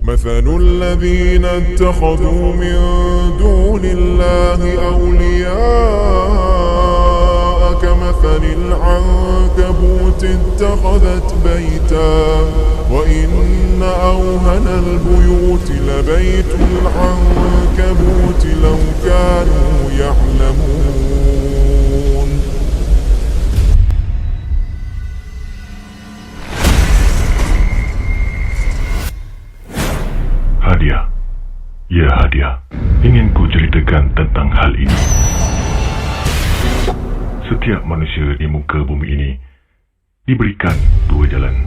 مثل الذين اتخذوا من دون الله أولياء كمثل العنكبوت اتخذت بيتا وإن أوهن البيوت لبيت العنكبوت لو كانوا يعلمون. Hadiah. Ya hadiah. Ingin ku ceritakan tentang hal ini. Setiap manusia di muka bumi ini diberikan dua jalan,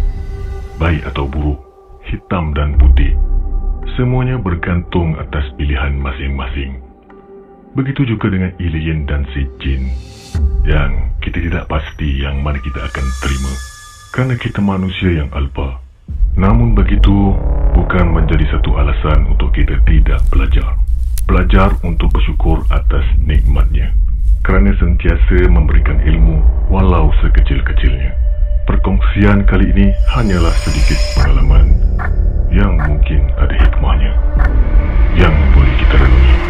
baik atau buruk, hitam dan putih. Semuanya bergantung atas pilihan masing-masing. Begitu juga dengan alien dan si jin, yang kita tidak pasti yang mana kita akan terima, kerana kita manusia yang alpa. Namun begitu bukan menjadi satu alasan untuk kita tidak belajar. Belajar untuk bersyukur atas nikmatnya, kerana sentiasa memberikan ilmu walau sekecil-kecilnya. Perkongsian kali ini hanyalah sedikit pengalaman yang mungkin ada hikmahnya yang boleh kita renungi.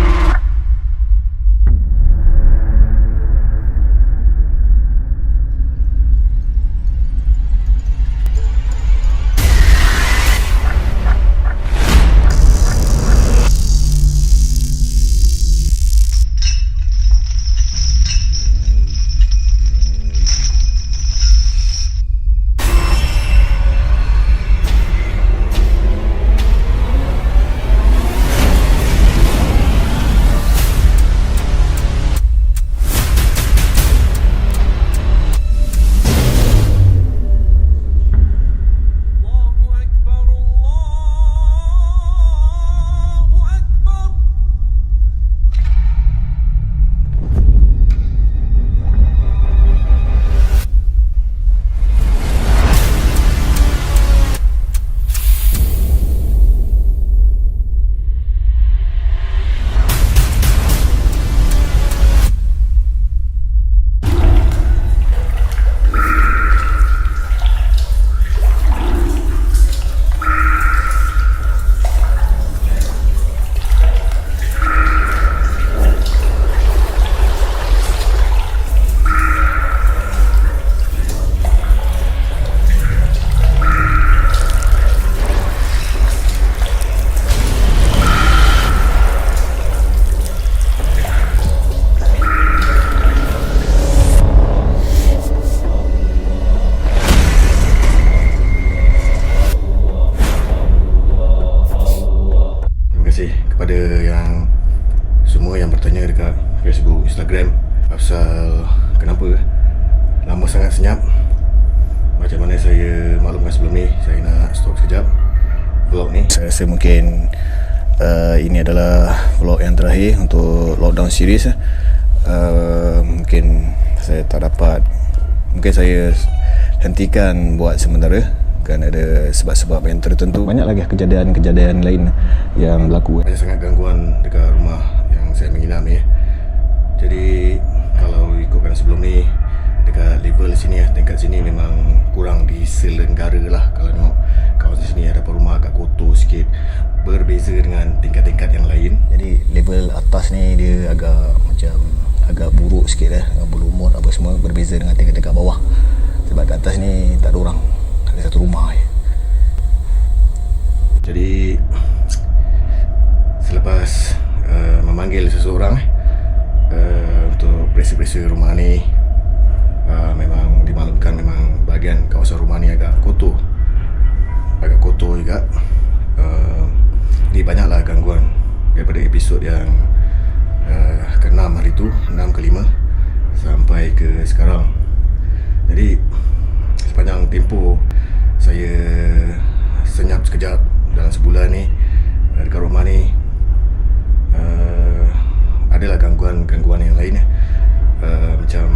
Kepada yang semua yang bertanya dekat Facebook, Instagram pasal kenapa lama sangat senyap. Macam mana saya maklumkan sebelum ni, saya nak stop sekejap vlog ni. Saya rasa mungkin ini adalah vlog yang terakhir untuk lockdown series. Mungkin saya tak dapat, mungkin saya hentikan buat sementara kerana ada sebab-sebab yang tertentu. Banyak lagi kejadian-kejadian lain yang berlaku. Banyak sangat gangguan dekat rumah yang saya menginap ni. Jadi kalau ikutkan sebelum ni, dekat level sini, tingkat sini memang kurang diselenggara lah. Kalau tengok kawasan sini ada rumah agak kotor sikit, berbeza dengan tingkat-tingkat yang lain. Jadi level atas ni dia agak buruk sikit berlumut apa semua, berbeza dengan tingkat-tingkat bawah. Sebab kat atas ni tak ada orang, ada satu rumah je. Jadi selepas memanggil seseorang untuk periksa-periksa rumah ni, memang dimaklumkan memang bahagian kawasan rumah ni agak kotor juga. Jadi banyaklah gangguan daripada episod yang ke-6 hari tu, 6 ke 5 sampai ke sekarang. Jadi sepanjang tempoh saya senyap sekejap dalam sebulan ni dekat rumah ni, adalah gangguan yang lain. Macam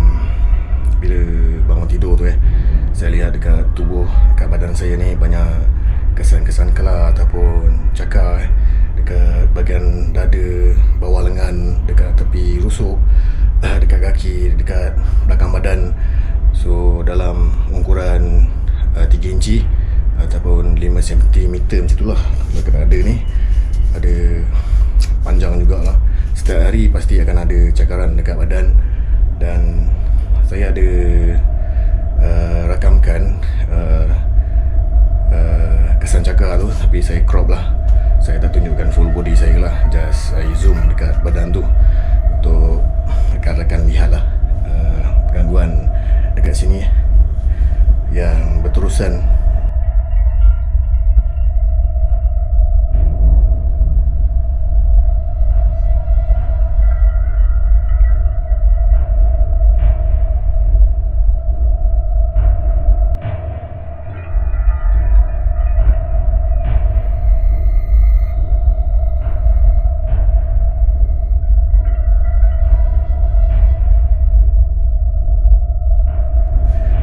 bila bangun tidur tu saya lihat dekat tubuh, dekat badan saya ni banyak kesan-kesan kelar ataupun cakar dekat bahagian dada, bawah lengan, dekat tepi rusuk, dekat kaki, dekat belakang badan. So dalam ukuran 3 inci ataupun 5 cm macam itulah dekat dada ni. pasti akan ada cakaran dekat badan. Dan saya ada rakamkan kesan cakar tu, tapi saya crop lah. Saya tak tunjukkan full body saya lah, just saya zoom dekat badan tu untuk rekan-rekan lihat lah gangguan dekat sini yang berterusan.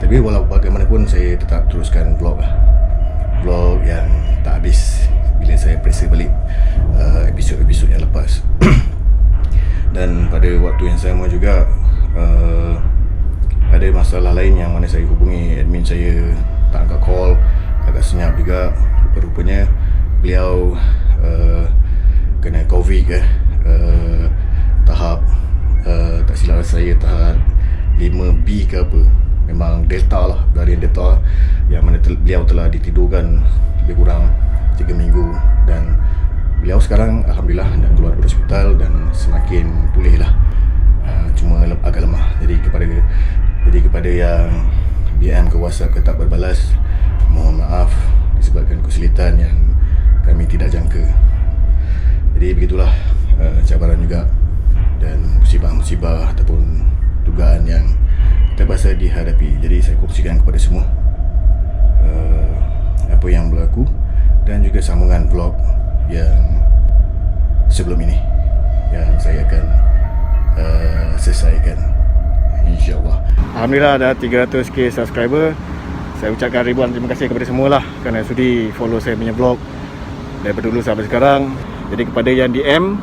Tapi walau bagaimanapun saya tetap teruskan vlog lah. Vlog yang tak habis bila saya periksa balik episod-episod yang lepas. Dan pada waktu yang sama juga ada masalah lain yang mana saya hubungi admin saya, tak angkat call, agak senyap juga. Rupanya beliau kena COVID tahap tak silap saya tahap 5B ke apa. Memang Delta lah, varian Delta yang mana beliau telah ditidurkan lebih kurang 3 minggu. Dan beliau sekarang Alhamdulillah dah keluar dari hospital dan semakin pulih lah. Cuma agak lemah. Jadi kepada yang DM ke WhatsApp ke tak berbalas, mohon maaf disebabkan kesulitan yang kami tidak jangka. Jadi begitulah cabaran juga dan musibah-musibah ataupun dugaan yang terpaksa dihadapi. Jadi saya kongsikan kepada semua apa yang berlaku dan juga sambungan vlog yang sebelum ini yang saya akan selesaikan, insyaAllah. Alhamdulillah dah 300k subscriber. Saya ucapkan ribuan terima kasih kepada semua lah kerana sudi follow saya punya vlog daripada dulu sampai sekarang. Jadi kepada yang DM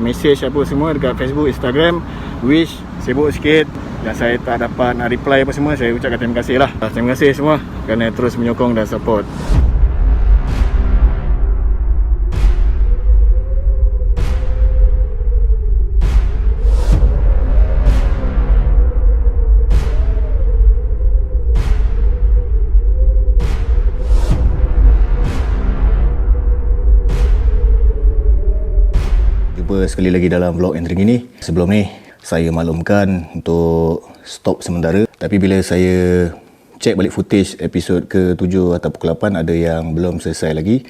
message apa semua dekat Facebook, Instagram, Wish sibuk sikit dan saya tak dapat nak reply apa semua, saya ucapkan terima kasih lah. Terima kasih semua kerana terus menyokong dan support. Jumpa sekali lagi dalam vlog entering ini. Sebelum ni saya maklumkan untuk stop sementara, tapi bila saya cek balik footage episod ke-7 atau ke-8 ada yang belum selesai lagi.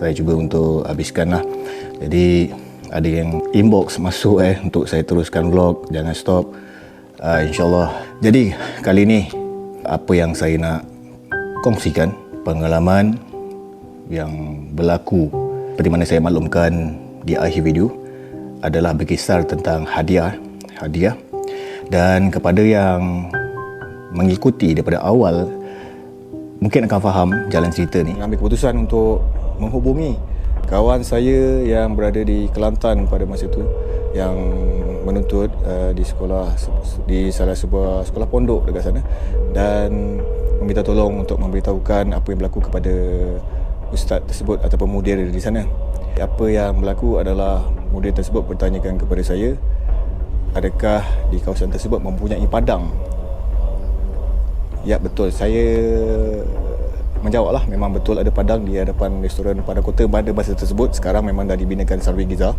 Saya cuba untuk habiskan lah. Jadi ada yang inbox masuk untuk saya teruskan vlog, jangan stop, insyaAllah. Jadi kali ni apa yang saya nak kongsikan, pengalaman yang berlaku seperti mana saya maklumkan di akhir video adalah berkisar tentang hadiah. Dan kepada yang mengikuti daripada awal mungkin akan faham jalan cerita ni. Ambil keputusan untuk menghubungi kawan saya yang berada di Kelantan pada masa itu, yang menuntut di salah sebuah sekolah pondok dekat sana, dan meminta tolong untuk memberitahukan apa yang berlaku kepada ustaz tersebut ataupun mudir di sana. Apa yang berlaku adalah mudir tersebut bertanyakan kepada saya, adakah di kawasan tersebut mempunyai padang. Ya, betul. Saya menjawablah, memang betul ada padang di hadapan restoran Padang Kota pada masa tersebut. Sekarang memang dah dibinakan Sarwi Giza.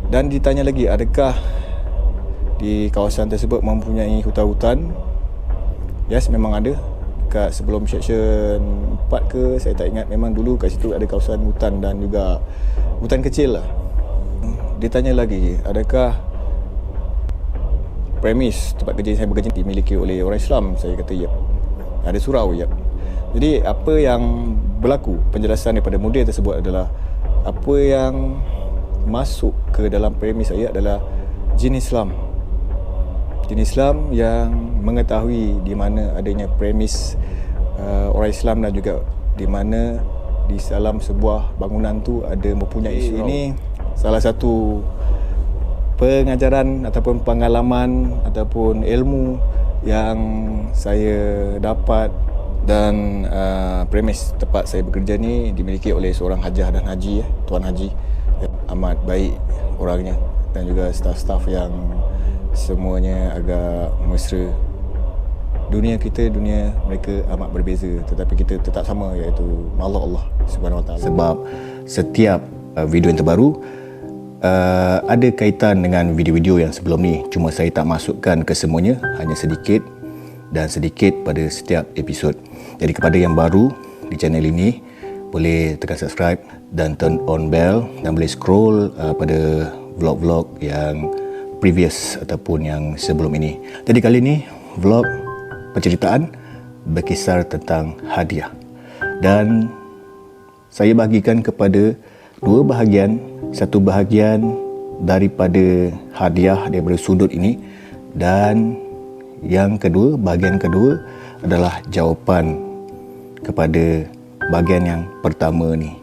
Dan ditanya lagi, adakah di kawasan tersebut mempunyai hutan-hutan? Yes, memang ada. dekat sebelum section 4 ke, saya tak ingat. Memang dulu kat situ ada kawasan hutan dan juga hutan kecil lah. Dia tanya lagi, adakah premis tempat kerja yang saya bekerja dimiliki oleh orang Islam? Saya kata ya. Ada surau, ya. Jadi apa yang berlaku, penjelasan daripada mudir tersebut adalah apa yang masuk ke dalam premis saya adalah jin Islam. Jin Islam yang mengetahui di mana adanya premis orang Islam dan juga di mana di dalam sebuah bangunan tu ada mempunyai surau. Ini salah satu pengajaran ataupun pengalaman ataupun ilmu yang saya dapat. Dan premis tempat saya bekerja ni dimiliki oleh seorang hajah dan haji, Tuan Haji, yang amat baik orangnya, dan juga staf-staf yang semuanya agak mesra. Dunia kita, dunia mereka amat berbeza, tetapi kita tetap sama, iaitu makhluk Allah Subhanahu Wa Taala. Sebab setiap video yang terbaru ada kaitan dengan video-video yang sebelum ni, cuma saya tak masukkan ke semuanya, hanya sedikit dan sedikit pada setiap episod. Jadi kepada yang baru di channel ini, boleh tekan subscribe dan turn on bell, dan boleh scroll pada vlog-vlog yang previous ataupun yang sebelum ini. Jadi kali ini vlog penceritaan berkisar tentang hadiah, dan saya bahagikan kepada dua bahagian. Satu bahagian daripada hadiah daripada sudut ini, dan yang kedua, bahagian kedua adalah jawapan kepada bahagian yang pertama ni.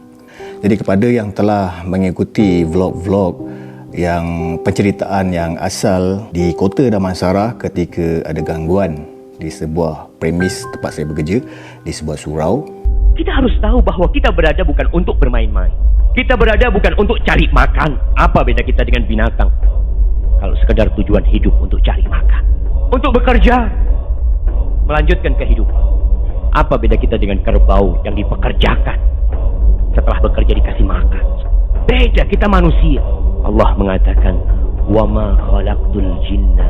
Jadi kepada yang telah mengikuti vlog-vlog yang penceritaan yang asal di Kota Damansara ketika ada gangguan di sebuah premis tempat saya bekerja, di sebuah surau. Kita harus tahu bahawa kita berada bukan untuk bermain-main. Kita berada bukan untuk cari makan. Apa beda kita dengan binatang? Kalau sekadar tujuan hidup untuk cari makan, untuk bekerja, melanjutkan kehidupan. Apa beda kita dengan kerbau yang dipekerjakan, setelah bekerja dikasih makan? Beda, kita manusia. Allah mengatakan, "Wa ma khalaqtul jinna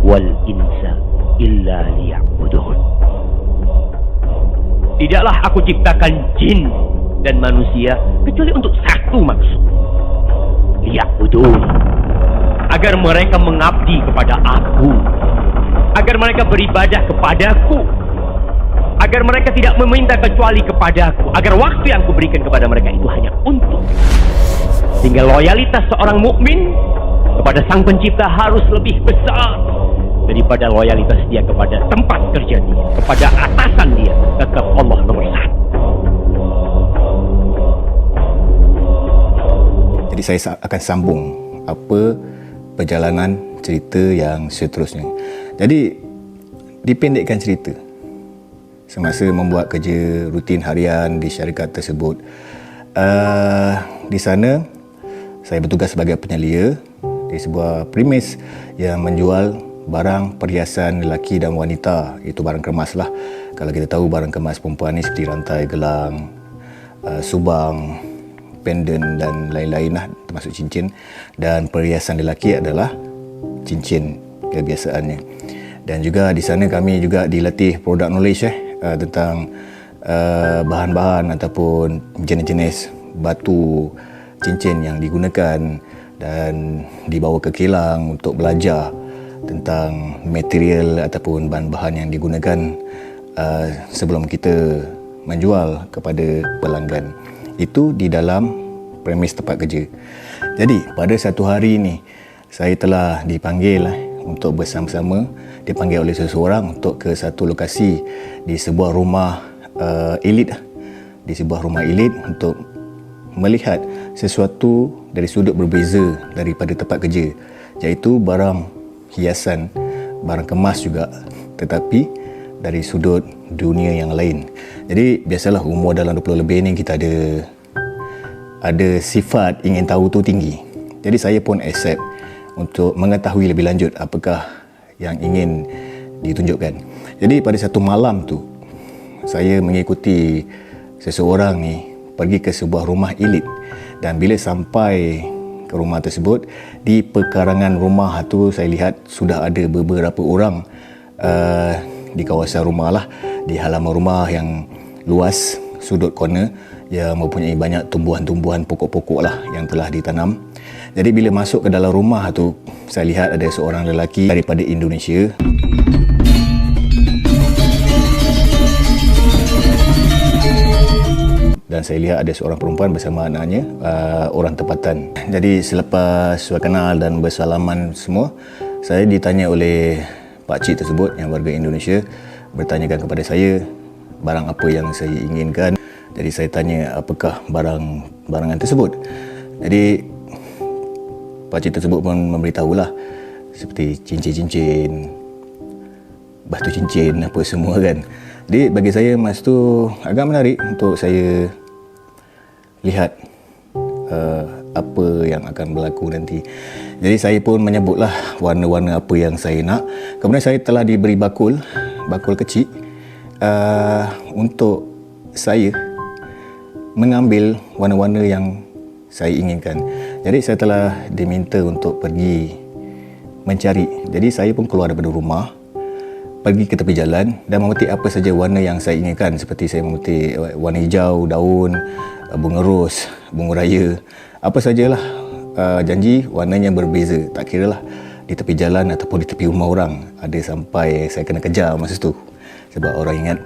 wal insa illa liya'budun." Tidaklah aku ciptakan jin dan manusia kecuali untuk satu maksud, liya'budun, agar mereka mengabdi kepada aku, agar mereka beribadah kepadaku, agar mereka tidak meminta kecuali kepadaku, agar waktu yang kuberikan kepada mereka itu hanya untuk. Sehingga loyalitas seorang mukmin kepada Sang Pencipta harus lebih besar daripada loyalitas dia kepada tempat kerja dia, kepada atasan dia. Tetap Allah nomor satu. Jadi saya akan sambung apa perjalanan cerita yang seterusnya. Jadi dipendekkan cerita, semasa membuat kerja rutin harian di syarikat tersebut, di sana saya bertugas sebagai penyelia di sebuah premis yang menjual barang perhiasan lelaki dan wanita. Itu barang kemas lah. Kalau kita tahu barang kemas perempuan ni seperti rantai, gelang, subang, pendant dan lain-lain lah, termasuk cincin. Dan perhiasan lelaki adalah cincin kebiasaannya. Dan juga di sana kami juga dilatih product knowledge tentang bahan-bahan ataupun jenis-jenis batu cincin yang digunakan, dan dibawa ke kilang untuk belajar tentang material ataupun bahan-bahan yang digunakan sebelum kita menjual kepada pelanggan. Itu di dalam premis tempat kerja. Jadi pada satu hari ini saya telah dipanggil untuk bersama-sama, dipanggil oleh seseorang untuk ke satu lokasi di sebuah rumah elit, di sebuah rumah elit untuk melihat sesuatu dari sudut berbeza daripada tempat kerja, iaitu barang hiasan, barang kemas juga, tetapi dari sudut dunia yang lain. Jadi biasalah umur dalam 20 lebih ni kita ada sifat ingin tahu tu tinggi. Jadi saya pun accept untuk mengetahui lebih lanjut apakah yang ingin ditunjukkan. Jadi pada satu malam tu saya mengikuti seseorang ni pergi ke sebuah rumah elit, dan bila sampai ke rumah tersebut, di pekarangan rumah tu saya lihat sudah ada beberapa orang di kawasan rumah lah, di halaman rumah yang luas, sudut corner yang mempunyai banyak tumbuhan-tumbuhan pokok-pokok lah yang telah ditanam. Jadi bila masuk ke dalam rumah tu, saya lihat ada seorang lelaki daripada Indonesia. Dan saya lihat ada seorang perempuan bersama anaknya, orang tempatan. Jadi selepas berkenal dan bersalaman semua, saya ditanya oleh pakcik tersebut yang warga Indonesia, bertanyakan kepada saya barang apa yang saya inginkan. Jadi saya tanya apakah barangan tersebut. Jadi pakcik tersebut pun memberitahulah seperti cincin-cincin, batu cincin, apa semua kan. Jadi bagi saya masa tu agak menarik untuk saya lihat apa yang akan berlaku nanti. Jadi saya pun menyebutlah warna-warna apa yang saya nak. Kemudian saya telah diberi bakul kecil untuk saya mengambil warna-warna yang saya inginkan. Jadi saya telah diminta untuk pergi mencari. Jadi saya pun keluar daripada rumah, pergi ke tepi jalan dan memetik apa saja warna yang saya inginkan. Seperti saya memetik warna hijau, daun, bunga ros, bunga raya, apa sajalah. Janji warnanya berbeza. Tak kira lah di tepi jalan ataupun di tepi rumah orang. Ada sampai saya kena kejar masa tu sebab orang ingat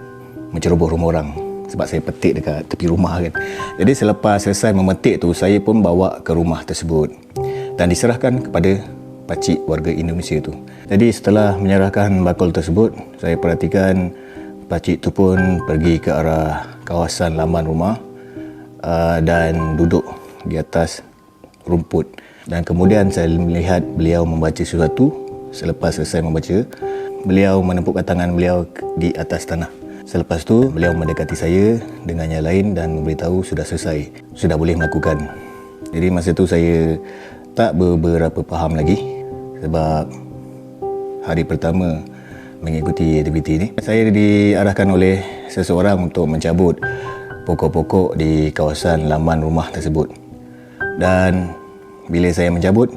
menceroboh rumah orang, sebab saya petik dekat tepi rumah kan. Jadi selepas selesai memetik tu, saya pun bawa ke rumah tersebut dan diserahkan kepada pakcik warga Indonesia tu. Jadi setelah menyerahkan bakul tersebut, saya perhatikan pakcik tu pun pergi ke arah kawasan laman rumah dan duduk di atas rumput. Dan kemudian saya melihat beliau membaca sesuatu. Selepas selesai membaca, beliau menempukkan tangan beliau di atas tanah. Selepas tu beliau mendekati saya dengan yang lain dan memberitahu sudah selesai, sudah boleh melakukan. Jadi masa tu saya tak berapa faham lagi sebab hari pertama mengikuti aktiviti ni. Saya diarahkan oleh seseorang untuk mencabut pokok-pokok di kawasan laman rumah tersebut. Dan bila saya mencabut,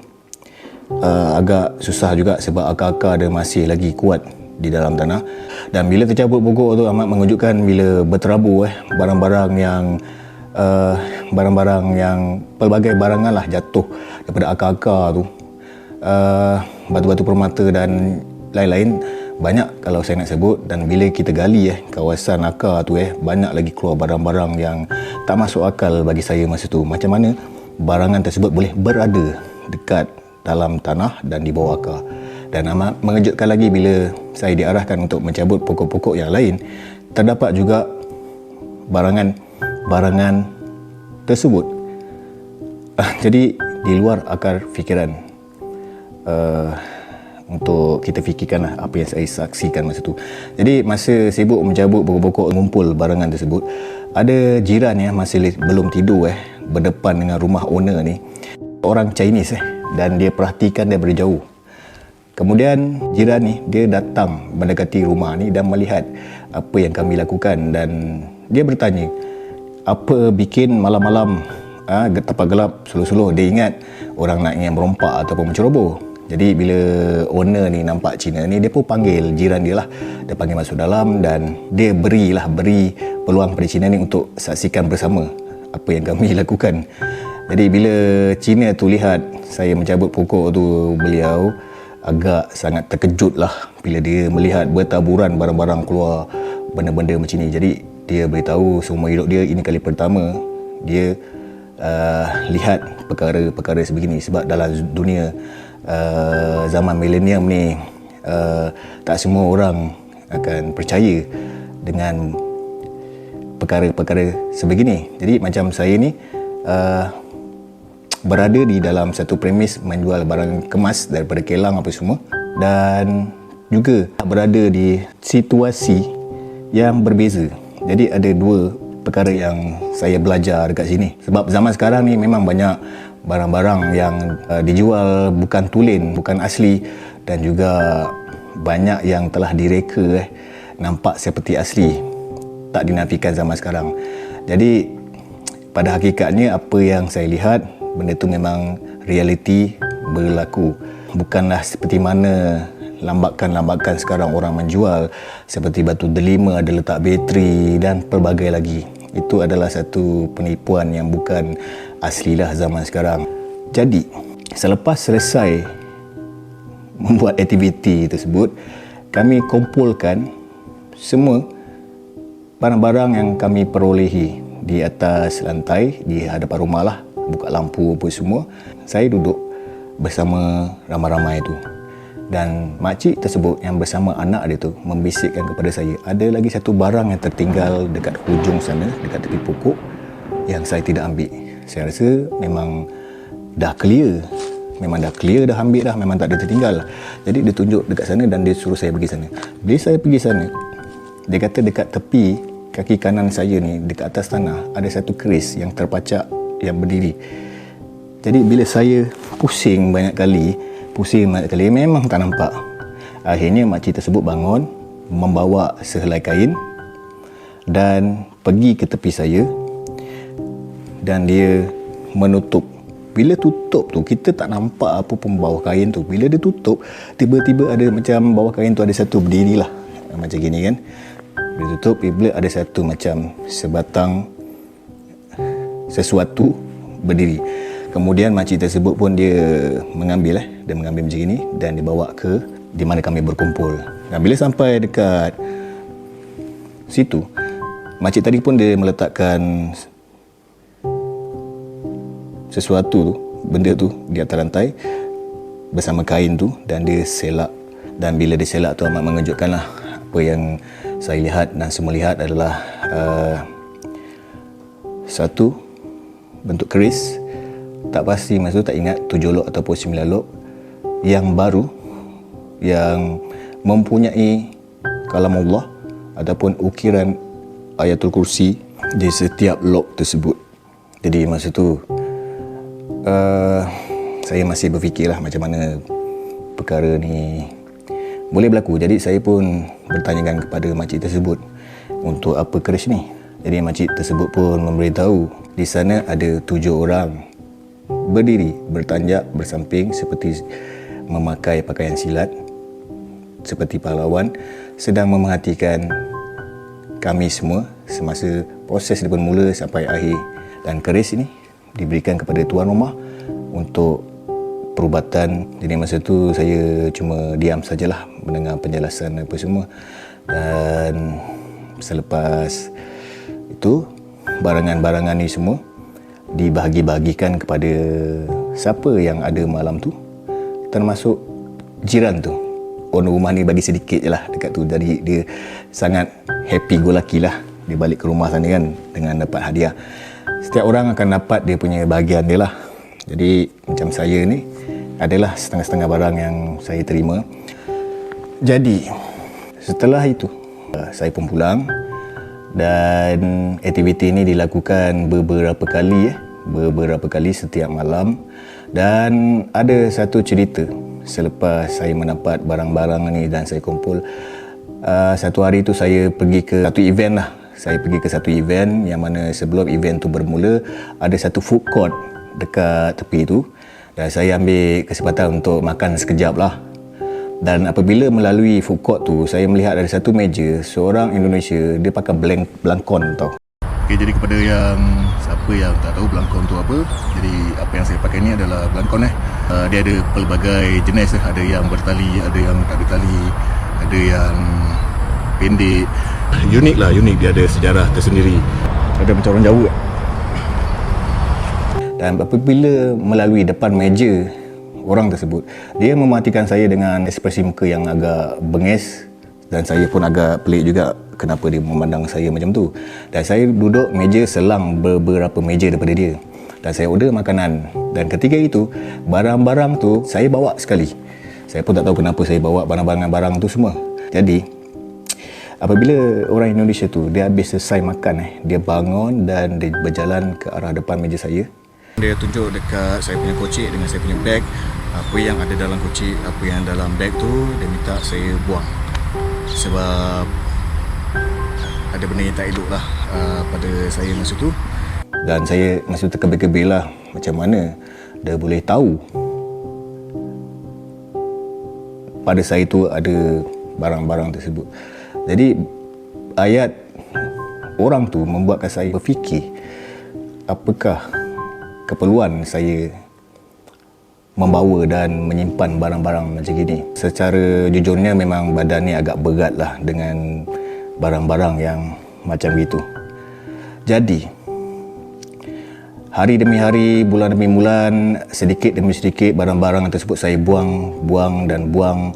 agak susah juga sebab akar-akar dia masih lagi kuat di dalam tanah. Dan bila tercabut pokok tu amat mengejutkan bila berterabur barang-barang yang pelbagai barangan lah jatuh daripada akar-akar tu. Batu-batu permata dan lain-lain banyak kalau saya nak sebut. Dan bila kita gali kawasan akar tu banyak lagi keluar barang-barang yang tak masuk akal bagi saya masa tu. Macam mana barangan tersebut boleh berada dekat dalam tanah dan di bawah akar. Dan amat mengejutkan lagi bila saya diarahkan untuk mencabut pokok-pokok yang lain, terdapat juga barangan tersebut jadi di luar akal fikiran untuk kita fikirkan apa yang saya saksikan masa tu. Jadi masa sibuk mencabut pokok-pokok, mengumpul barangan tersebut, ada jiran yang masih belum tidur berdepan dengan rumah owner ni, orang Chinese dan dia perhatikan daripada jauh. Kemudian jiran ni dia datang mendekati rumah ni dan melihat apa yang kami lakukan dan dia bertanya, apa bikin malam-malam tempat gelap suluh-suluh. Dia ingat orang nak ingin merompak ataupun menceroboh. Jadi bila owner ni nampak Cina ni, dia pun panggil jiran dia lah. Dia panggil masuk dalam dan dia beri peluang pada Cina ni untuk saksikan bersama apa yang kami lakukan. Jadi bila Cina tu lihat saya mencabut pokok tu, beliau agak sangat terkejut lah bila dia melihat bertaburan barang-barang keluar, benda-benda macam ni. Jadi dia beritahu seumur hidup dia ini kali pertama dia lihat perkara-perkara sebegini. Sebab dalam dunia zaman milenium ni tak semua orang akan percaya dengan perkara-perkara sebegini. Jadi macam saya ni berada di dalam satu premis menjual barang kemas daripada kelang apa semua, dan juga berada di situasi yang berbeza. Jadi ada dua perkara yang saya belajar dekat sini. Sebab zaman sekarang ni memang banyak barang-barang yang dijual bukan tulen, bukan asli, dan juga banyak yang telah direka nampak seperti asli. Tak dinafikan zaman sekarang. Jadi pada hakikatnya apa yang saya lihat, benda tu memang realiti berlaku. Bukanlah seperti mana lambakan-lambakan sekarang orang menjual seperti batu delima ada letak bateri dan pelbagai lagi. Itu adalah satu penipuan yang bukan aslilah zaman sekarang. Jadi, selepas selesai membuat aktiviti tersebut, kami kumpulkan semua barang-barang yang kami perolehi di atas lantai di hadapan rumah lah, buka lampu apa semua. Saya duduk bersama ramai-ramai itu, dan makcik tersebut yang bersama anak dia tu membisikkan kepada saya, ada lagi satu barang yang tertinggal dekat hujung sana, dekat tepi pokok, yang saya tidak ambil. Saya rasa memang dah clear, dah ambil dah, memang tak ada tertinggal. Jadi dia tunjuk dekat sana dan dia suruh saya pergi sana. Bila saya pergi sana, dia kata dekat tepi kaki kanan saya ni, dekat atas tanah, ada satu keris yang terpacak yang berdiri. Jadi bila saya pusing banyak kali, memang tak nampak. Akhirnya makcik tersebut bangun, membawa sehelai kain dan pergi ke tepi saya, dan dia menutup. Bila tutup tu, kita tak nampak apa pun bawah kain tu. Bila dia tutup, tiba-tiba ada macam bawah kain tu ada satu berdiri lah, macam gini kan. Dia tutup, bila ada satu macam sebatang sesuatu berdiri. Kemudian makcik tersebut pun dia mengambil macam ini dan dibawa ke di mana kami berkumpul. Dan bila sampai dekat situ, makcik tadi pun dia meletakkan sesuatu tu, benda tu di atas lantai bersama kain tu, dan dia selak. Dan bila dia selak tu amat mengejutkan lah. Apa yang saya lihat dan semua lihat adalah satu bentuk keris, tak pasti, masa tu tak ingat 7 lok ataupun 9 lok, yang baru, yang mempunyai kalam Allah ataupun ukiran Ayatul Kursi di setiap lok tersebut. Jadi masa tu saya masih berfikirlah macam mana perkara ni boleh berlaku. Jadi saya pun bertanyakan kepada makcik tersebut, untuk apa keris ni? Jadi makcik tersebut pun memberitahu di sana ada 7 orang berdiri, bertanjak, bersamping seperti memakai pakaian silat, seperti pahlawan, sedang memerhatikan kami semua semasa proses daripada mula sampai akhir. Dan keris ini diberikan kepada tuan rumah untuk perubatan. Jadi masa tu saya cuma diam sajalah mendengar penjelasan apa semua. Dan selepas itu, barangan-barangan ni semua dibahagi-bahagikan kepada siapa yang ada malam tu, termasuk jiran tu. Owner rumah ni bagi sedikit je lah dekat tu. Jadi dia sangat happy go lucky lah dia balik ke rumah sana kan, dengan dapat hadiah. Setiap orang akan dapat dia punya bahagian dia lah. Jadi macam saya ni adalah setengah-setengah barang yang saya terima. Jadi setelah itu saya pun pulang, dan aktiviti ini dilakukan beberapa kali setiap malam. Dan ada satu cerita selepas saya mendapat barang-barang ni dan saya kumpul. Satu hari tu saya pergi ke satu event lah. Saya pergi ke satu event yang mana sebelum event tu bermula, ada satu food court dekat tepi tu, dan saya ambil kesempatan untuk makan sekejap lah. Dan apabila melalui food court tu, saya melihat ada satu meja seorang Indonesia, dia pakai belangkon tau. Okay, jadi kepada yang siapa yang tak tahu belangkon tu apa, jadi apa yang saya pakai ni adalah belangkon dia ada pelbagai jenis ada yang bertali, ada yang tak ada tali, ada yang pendek. Unik, dia ada sejarah tersendiri. Ada macam orang Jawa. Dan apabila melalui depan meja orang tersebut, dia mematikan saya dengan ekspresi muka yang agak bengis, dan saya pun agak pelik juga kenapa dia memandang saya macam tu. Dan saya duduk meja selang beberapa meja daripada dia, dan saya order makanan. Dan ketika itu, barang-barang tu saya bawa sekali. Saya pun tak tahu kenapa saya bawa barang-barang tu semua. Jadi apabila orang Indonesia tu dia habis selesai makan, dia bangun dan dia berjalan ke arah depan meja saya. Dia tunjuk dekat saya punya kocik dengan saya punya beg, apa yang ada dalam kocik, apa yang dalam beg tu dia minta saya buang, sebab ada benda yang tak elok lah pada saya masa tu. Dan saya masa tu terkebil-kebil lah, macam mana dia boleh tahu pada saya itu ada barang-barang tersebut. Jadi ayat orang tu membuatkan saya berfikir, apakah keperluan saya membawa dan menyimpan barang-barang macam gini. Secara jujurnya memang badan ni agak berat lah dengan barang-barang yang macam gitu. Jadi hari demi hari, bulan demi bulan, sedikit demi sedikit barang-barang tersebut saya buang.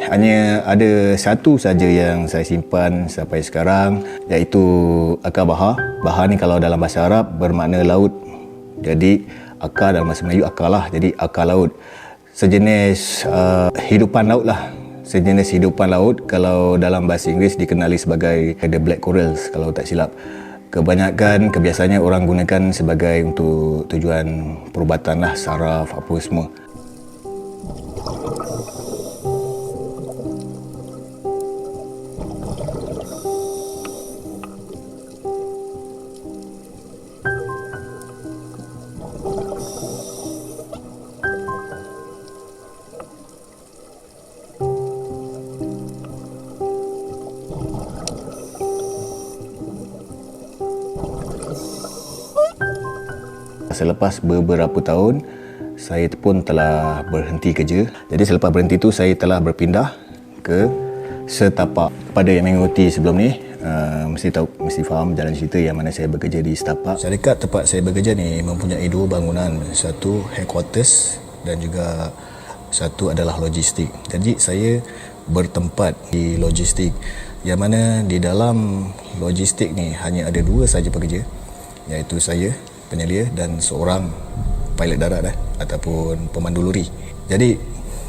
Hanya ada satu saja yang saya simpan sampai sekarang, iaitu akar baha. Baha ni kalau dalam bahasa Arab bermakna laut. Jadi akar dalam bahasa Melayu akar lah. Jadi akar laut. Sejenis hidupan laut lah. Sejenis hidupan laut. Kalau dalam bahasa Inggeris dikenali sebagai the black corals kalau tak silap. Kebanyakan kebiasaannya orang gunakan sebagai untuk tujuan perubatan lah, saraf apa semua. Selepas beberapa tahun, saya pun telah berhenti kerja. Jadi selepas berhenti tu, saya telah berpindah ke setapak. Kepada yang mengikuti sebelum ni, mesti faham jalan cerita yang mana saya bekerja di setapak. Syarikat tempat saya bekerja ni mempunyai dua bangunan. Satu headquarters dan juga satu adalah logistik. Jadi saya bertempat di logistik, yang mana di dalam logistik ni hanya ada dua saja pekerja, iaitu saya, penyelia, dan seorang pilot darat ataupun pemandu lori. Jadi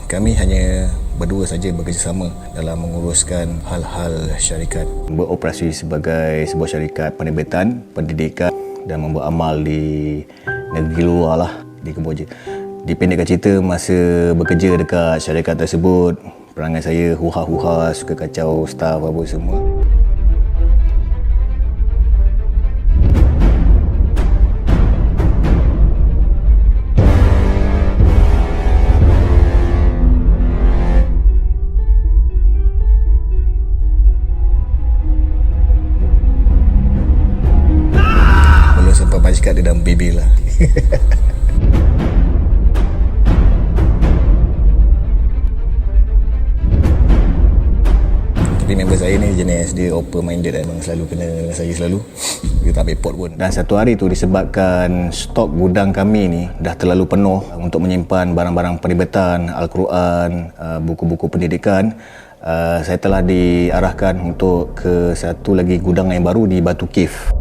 kami hanya berdua saja bekerjasama dalam menguruskan hal-hal syarikat. Beroperasi sebagai sebuah syarikat penerbitan, pendidikan dan membuat amal di negeri luar lah, di Kemboja. Dipendekkan cerita, masa bekerja dekat syarikat tersebut, perangai saya huha-huha, suka kacau staff apa semua. Dia dalam bibir lah. Tapi member saya ni jenis dia open minded, memang selalu kena dengan saya selalu. Dia tak report pun. Dan satu hari tu disebabkan stok gudang kami ni dah terlalu penuh untuk menyimpan barang-barang penerbitan, Al-Quran, buku-buku pendidikan, saya telah diarahkan untuk ke satu lagi gudang yang baru di Batu Cave.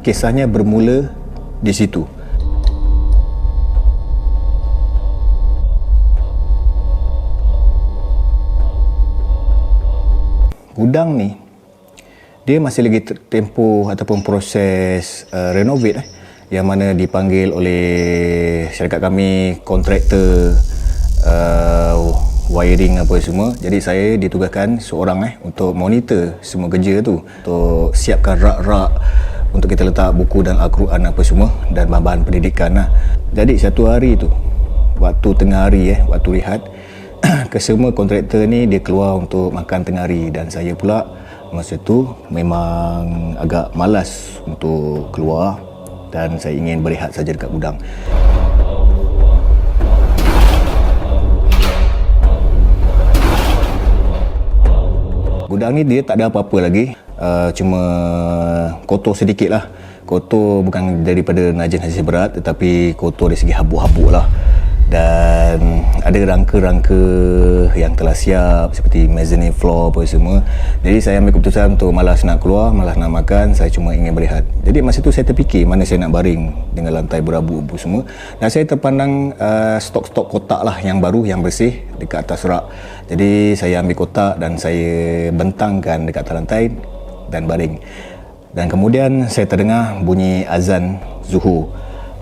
Kisahnya bermula di situ. Gudang ni dia masih lagi tempoh ataupun proses renovate yang mana dipanggil oleh syarikat kami, kontraktor, wiring apa semua. Jadi saya ditugaskan seorang untuk monitor semua kerja tu, untuk siapkan rak-rak untuk kita letak buku dan Al-Quran apa semua dan bahan-bahan pendidikan lah. Jadi satu hari tu, waktu tengah hari waktu rehat, kesemua kontraktor ni dia keluar untuk makan tengah hari, dan saya pula masa tu memang agak malas untuk keluar dan saya ingin berehat saja dekat gudang. Gudang ni dia tak ada apa-apa lagi, cuma kotor sedikit lah. Kotor bukan daripada najis berat, tetapi kotor dari segi habuk-habuk lah. dan ada rangka-rangka yang telah siap seperti mezzanine floor apa semua. Jadi saya ambil keputusan untuk malas nak keluar, malas nak makan, saya cuma ingin berehat. Jadi masa tu saya terfikir mana saya nak baring dengan lantai berabu apa semua, dan saya terpandang stok-stok kotak lah yang baru, yang bersih dekat atas rak. Jadi saya ambil kotak dan saya bentangkan dekat atas lantai dan baring. Dan kemudian saya terdengar bunyi azan Zuhur.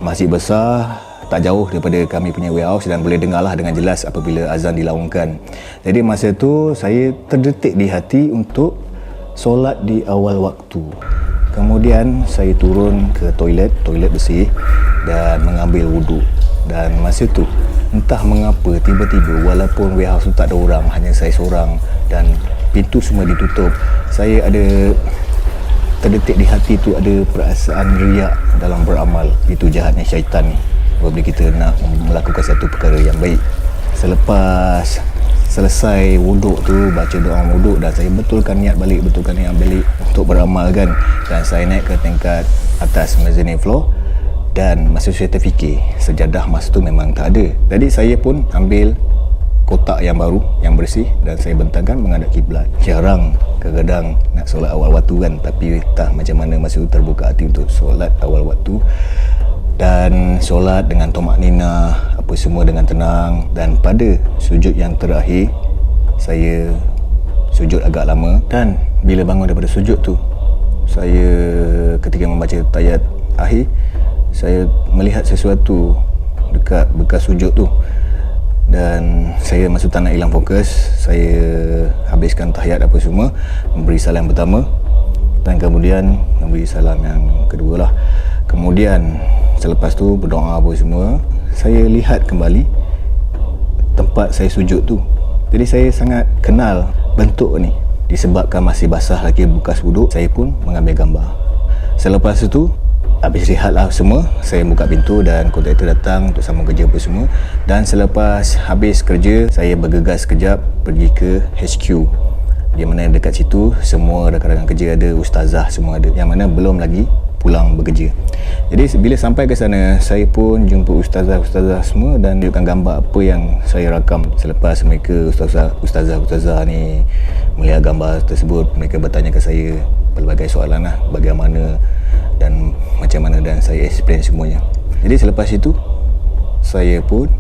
Masjid besar tak jauh daripada kami punya warehouse dan boleh dengarlah dengan jelas apabila azan dilaungkan. Jadi masa tu saya terdetik di hati untuk solat di awal waktu. Kemudian saya turun ke toilet bersih dan mengambil wuduk. Dan masa tu entah mengapa tiba-tiba walaupun warehouse tu tak ada orang, hanya saya seorang dan pintu semua ditutup, saya ada terdetik di hati tu ada perasaan riak dalam beramal. Itu jahatnya syaitan ni apabila kita nak melakukan satu perkara yang baik. Selepas selesai wuduk tu, baca doa wuduk, dan saya betulkan niat balik untuk beramal kan. Dan saya naik ke tingkat atas mezzanine floor, dan masa saya terfikir sejadah masa tu memang tak ada. Jadi saya pun ambil kotak yang baru, yang bersih, dan saya bentangkan menghadap kiblat. Jarang kadang-kadang nak solat awal waktu kan, tapi entah macam mana masa tu terbuka hati untuk solat awal waktu dan solat dengan tomak nina, apa semua dengan tenang. Dan pada sujud yang terakhir, saya sujud agak lama, dan bila bangun daripada sujud tu, saya ketika membaca tayat akhir, saya melihat sesuatu dekat bekas sujud tu. Dan saya masa tak nak hilang fokus, saya habiskan tahiyat apa semua, memberi salam pertama, dan kemudian memberi salam yang kedua lah. Kemudian selepas tu berdoa apa semua, saya lihat kembali tempat saya sujud tu. Jadi saya sangat kenal bentuk ni. Disebabkan masih basah lagi bekas wuduk, saya pun mengambil gambar. Selepas itu, habis rehat lah semua, saya buka pintu dan kontraktor datang untuk sambung kerja apa semua. Dan selepas habis kerja, saya bergegas sekejap pergi ke HQ, di mana dekat situ semua rakan-rakan kerja ada, ustazah semua ada, yang mana belum lagi pulang bekerja. Jadi bila sampai ke sana, saya pun jumpa ustazah semua dan tunjukkan gambar apa yang saya rakam. Selepas mereka ustazah ni melihat gambar tersebut, mereka bertanya ke saya pelbagai soalan lah, bagaimana dan macam mana, dan saya explain semuanya. Jadi selepas itu, saya pun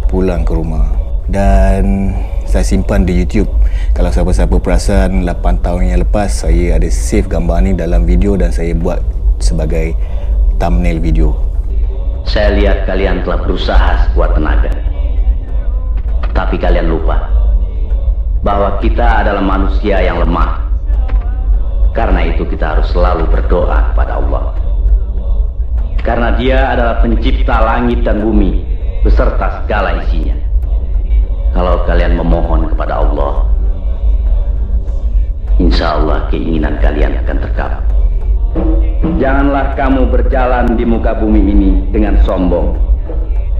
pulang ke rumah dan saya simpan di YouTube. Kalau siapa-siapa perasan, 8 tahun yang lepas saya ada save gambar ni dalam video dan saya buat sebagai thumbnail video. Saya lihat kalian telah berusaha sekuat tenaga, tapi kalian lupa bahwa kita adalah manusia yang lemah. Karena itu kita harus selalu berdoa kepada Allah, karena Dia adalah pencipta langit dan bumi beserta segala isinya. Kalau kalian memohon kepada Allah, insya Allah keinginan kalian akan terkabul. Janganlah kamu berjalan di muka bumi ini dengan sombong,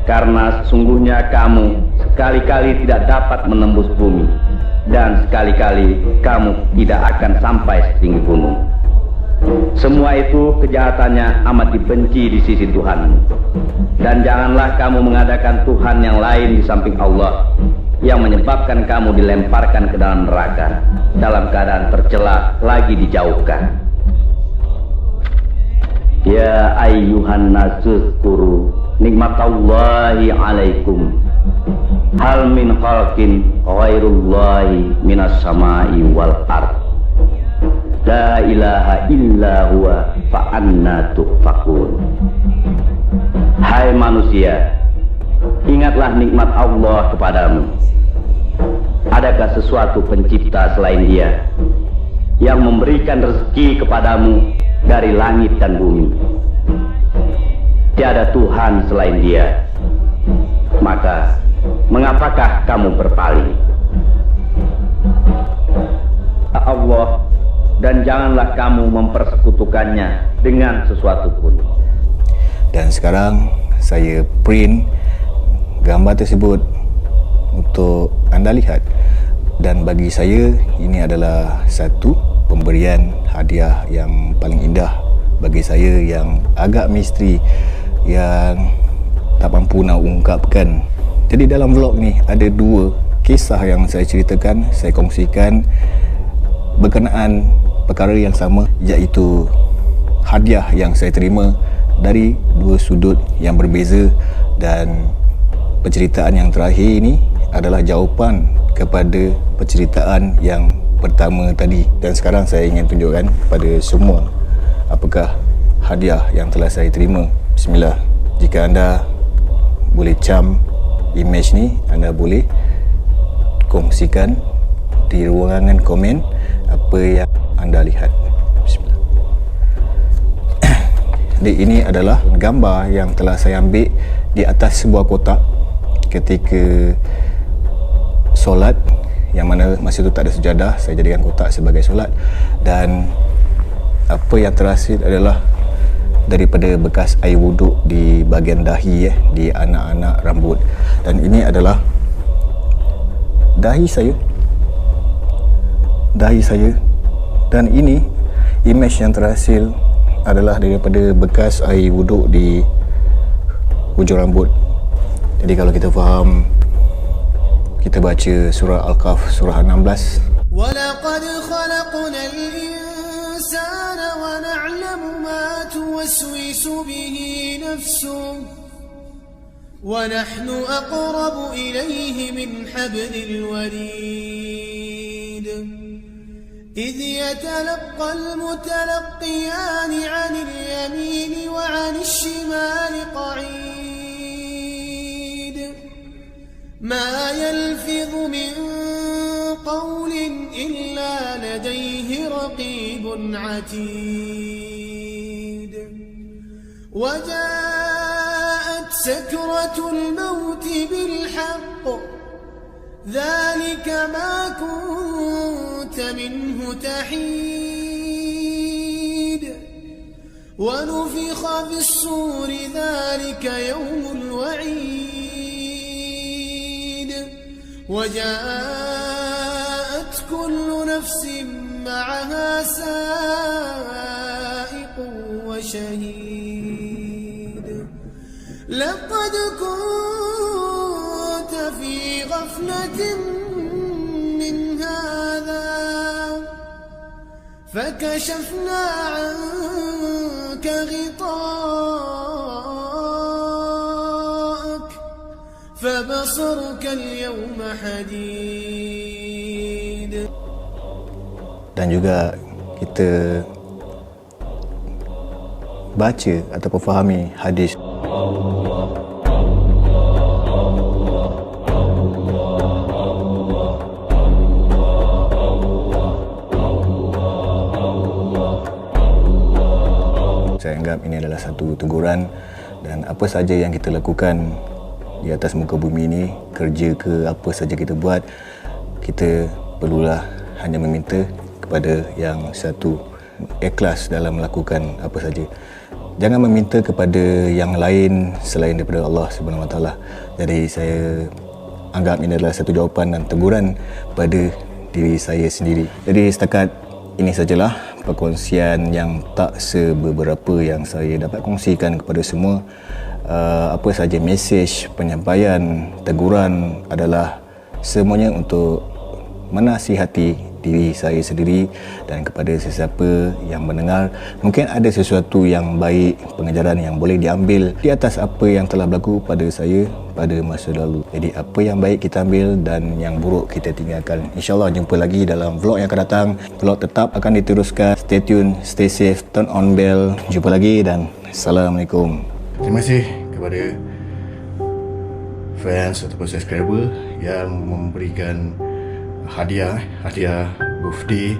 karena sesungguhnya kamu sekali-kali tidak dapat menembus bumi, dan sekali-kali kamu tidak akan sampai setinggi gunung. Semua itu kejahatannya amat dibenci di sisi Tuhanmu. Dan janganlah kamu mengadakan Tuhan yang lain di samping Allah, yang menyebabkan kamu dilemparkan ke dalam neraka dalam keadaan tercela lagi dijauhkan. Ya ayyuhan nasuskuru nikmatallahi alaikum, hal min khalqin ghairullahi minas samai wal ard, la ilaha illa huwa fa anna tufakun. Hai manusia, ingatlah nikmat Allah kepadamu. Adakah sesuatu pencipta selain Dia yang memberikan rezeki kepadamu dari langit dan bumi? Tiada Tuhan selain Dia. Maka mengapakah kamu berpaling? Allah, dan janganlah kamu mempersekutukannya dengan sesuatu pun. Dan sekarang saya print gambar tersebut untuk anda lihat, dan bagi saya ini adalah satu pemberian hadiah yang paling indah bagi saya, yang agak misteri, yang tak mampu nak ungkapkan Jadi dalam vlog ni ada 2 kisah yang saya ceritakan, saya kongsikan berkenaan perkara yang sama, iaitu hadiah yang saya terima dari 2 sudut yang berbeza. Dan penceritaan yang terakhir ini adalah jawapan kepada penceritaan yang pertama tadi. Dan sekarang saya ingin tunjukkan kepada semua apakah hadiah yang telah saya terima. Bismillah. Jika anda boleh cam image ni, anda boleh kongsikan di ruangan komen apa yang anda lihat. Bismillah. Jadi ini adalah gambar yang telah saya ambil di atas sebuah kotak ketika solat, yang mana masa itu tak ada sejadah. Saya jadikan kotak sebagai solat, dan apa yang terhasil adalah daripada bekas air wuduk di bahagian dahi, di anak-anak rambut. Dan ini adalah dahi saya, dan ini image yang terhasil adalah daripada bekas air wuduk di hujung rambut. Jadi kalau kita faham, kita baca surah Al-Kahf surah 16. وَلَقَدْ خَلَقْنَا الْإِنسَانَ وَنَعْلَمُ مَا تُوَسْوِسُ بِهِ نَفْسُهُ وَنَحْنُ أَقْرَبُ إِلَيْهِ مِنْ حَبْلِ الْوَرِيدِ إِذْ يَتَلَقَّى الْمُتَلَقِّيَانِ عَنِ الْيَمِينِ وَعَنِ الشِّمَالِ قَعِيدٌ ما يلفظ من قول إلا لديه رقيب عتيد وجاءت سكرة الموت بالحق ذلك ما كنت منه تحيد ونفخ في الصور ذلك يوم الوعيد وجاءت كل نفس معها سائق وشهيد لقد كنت في غفلة من هذا فكشفنا عنك غطاءك فبصرك اليوم حديد. Dan juga kita baca atau fahami hadis saya anggap ini adalah satu teguran, dan apa saja yang kita lakukan di atas muka bumi ini, kerja ke apa saja kita buat, kita perlulah hanya meminta kepada yang satu, ikhlas dalam melakukan apa saja. Jangan meminta kepada yang lain selain daripada Allah Subhanahu Wa Taala. Jadi saya anggap ini adalah satu jawapan dan teguran pada diri saya sendiri. Jadi setakat ini sajalah perkongsian yang tak seberapa yang saya dapat kongsikan kepada semua. Apa saja mesej, penyampaian, teguran adalah semuanya untuk menasihati diri saya sendiri dan kepada sesiapa yang mendengar. Mungkin ada sesuatu yang baik, pengajaran yang boleh diambil di atas apa yang telah berlaku pada saya pada masa lalu. Jadi apa yang baik kita ambil dan yang buruk kita tinggalkan. InsyaAllah jumpa lagi dalam vlog yang akan datang. Vlog tetap akan diteruskan. Stay tune, stay safe, turn on bell. Jumpa lagi dan Assalamualaikum. Terima kasih kepada fans ataupun subscriber yang memberikan hadiah birthday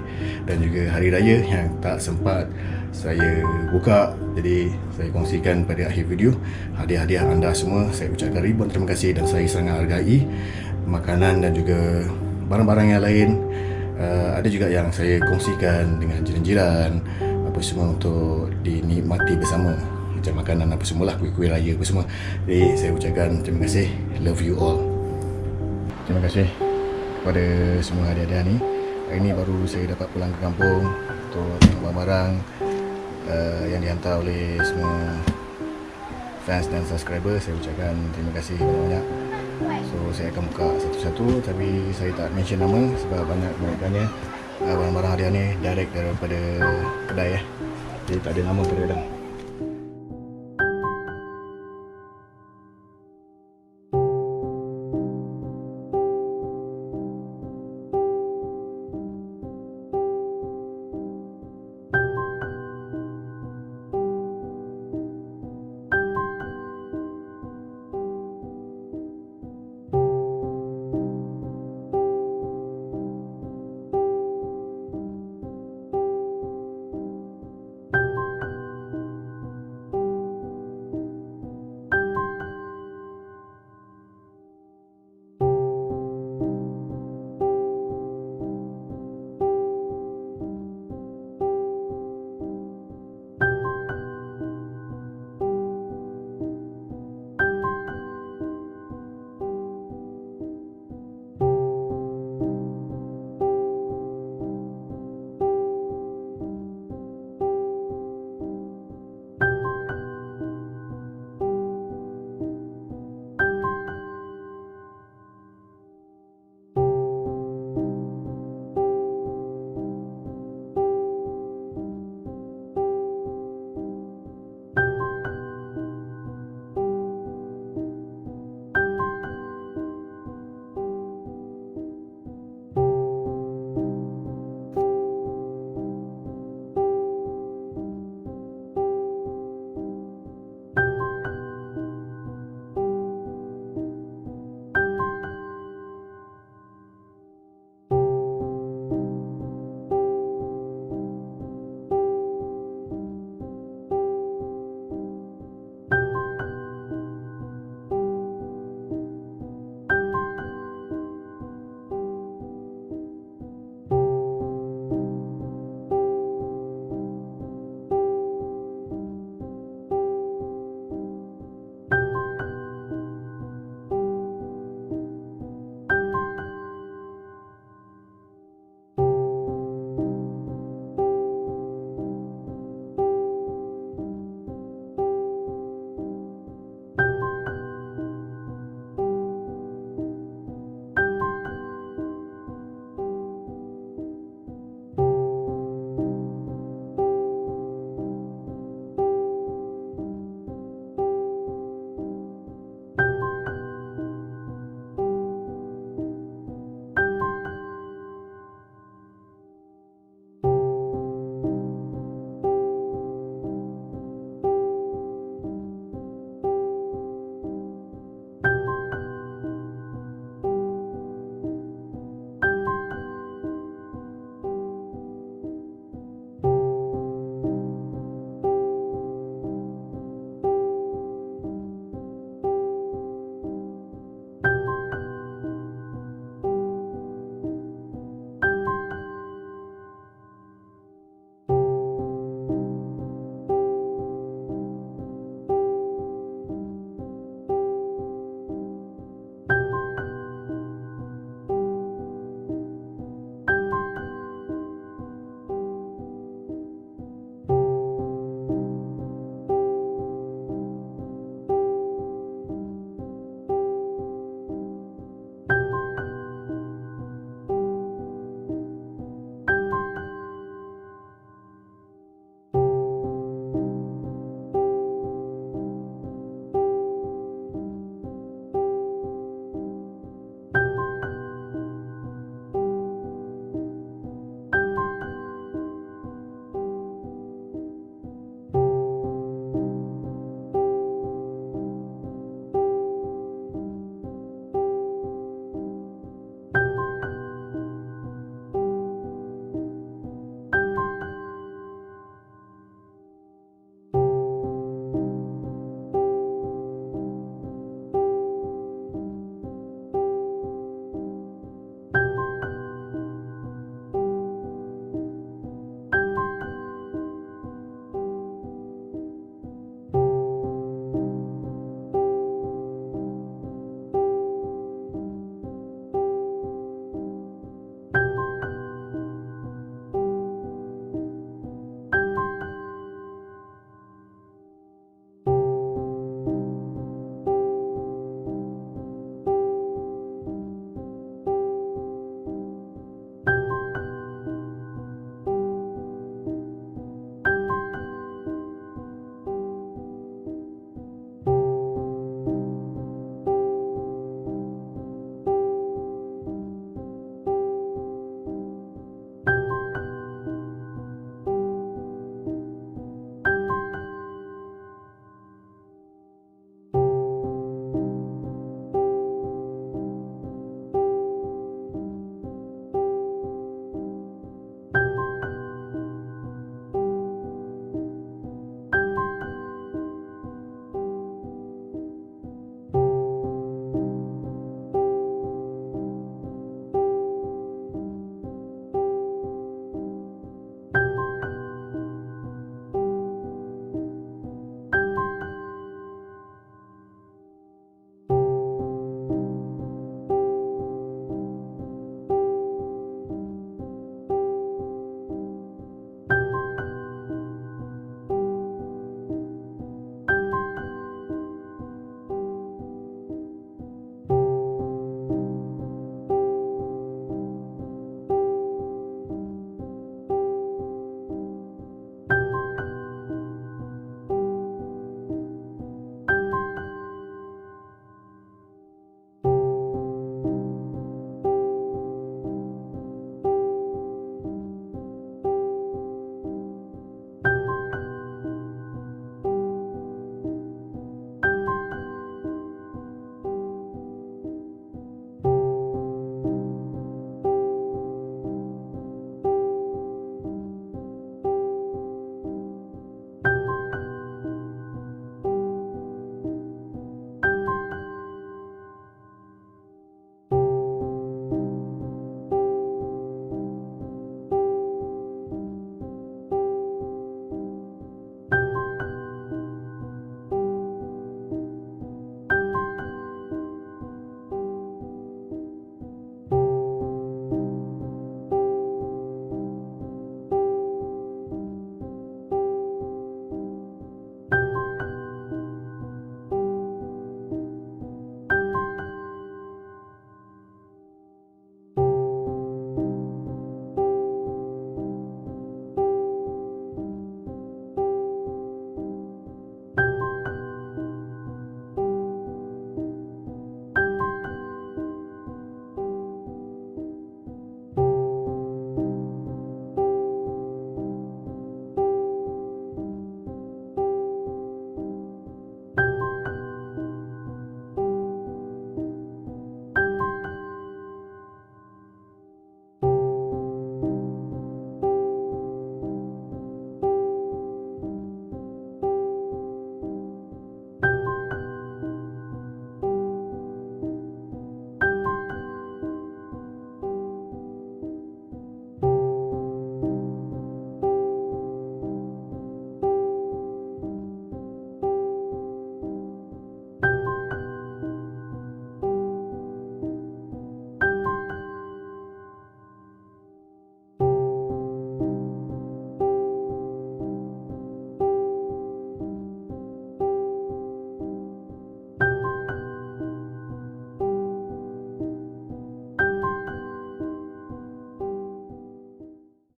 dan juga hari raya yang tak sempat saya buka. Jadi saya kongsikan pada akhir video hadiah-hadiah anda semua. Saya ucapkan ribuan terima kasih dan saya sangat hargai makanan dan juga barang-barang yang lain. Ada juga yang saya kongsikan dengan jiran-jiran apa semua untuk dinikmati bersama, macam makanan apa semualah, kuih-kuih raya apa semua. Jadi saya ucapkan terima kasih, love you all. Terima kasih kepada semua hadiah-hadiah ni. Hari ni baru saya dapat pulang ke kampung untuk tengok barang-barang yang dihantar oleh semua fans dan subscriber. Saya ucapkan terima kasih banyak-banyak. So saya akan buka satu-satu, tapi saya tak mention nama sebab banyak kebanyakannya barang-barang harian ni direct daripada kedai Jadi tak ada nama pada dalam.